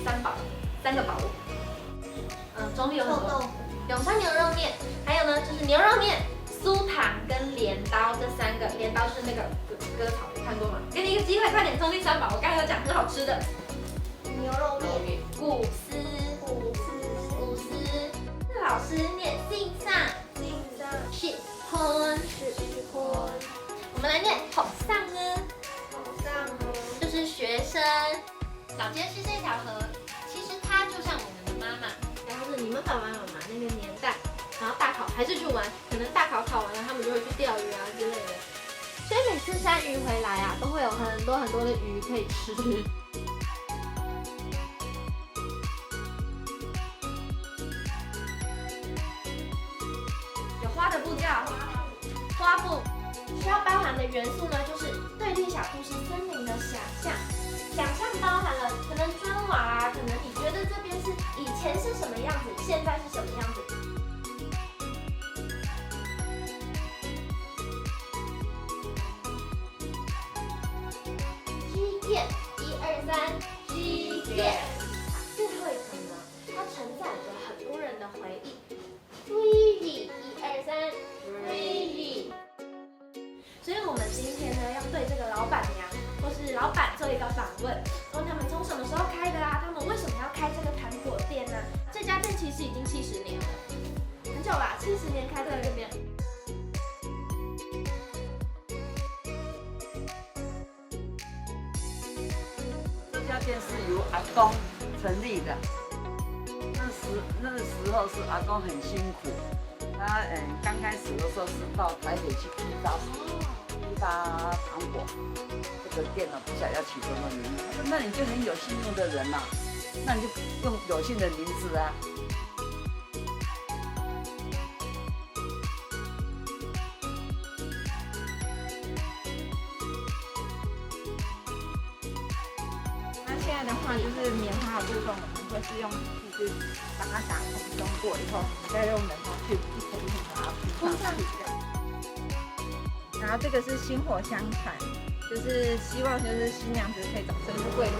三个宝。中立有很多。臭豆腐、永川牛肉面，还有呢就是牛肉面、酥糖跟镰刀这3个。镰刀是那个割草，有看过吗？给你一个机会，快点冲第3宝。我刚才有讲很好吃的牛肉面、古丝。老师念信上，是婚。我们来念后上呢，就是学生。小街是这条河，其实它就像我们的妈妈，然后是你们爸爸妈妈那个年代，然后大考还是去玩，可能大考考完了，他们就会去钓鱼啊之类的。所以每次山鱼回来啊，都会有很多的鱼可以吃。花的布叫花布，需要包含的元素呢，就是对立小故事森林的想象。想象包含了可能砖瓦啊，可能你觉得这边是以前是什么样子，现在是什么样子。G 店，1、2、3 ，G 店。最后一层呢，它承载着很多人的回忆。Really，1、2、3 ，Really。所以我们今天呢，要对这个老板娘或是老板做一个访问，问他们从什么时候开的啊？他们为什么要开这个糖果店呢？这家店其实已经70年了，很久啦，70年开在这边。这家店是由阿公成立的。那个时候是阿公很辛苦，他刚开始的时候是到台北去批发糖果，这个店呢不晓得要取什么名字。他说那你就很有信用的人嘛，那你就用有信的名字啊。那现在的话就是棉花的部分，我们会是用就是把它打孔中过以后，再用冷风去一层一层把它铺上去这样。然后这个是薪火相传，就是希望就是新娘子可以早生贵子。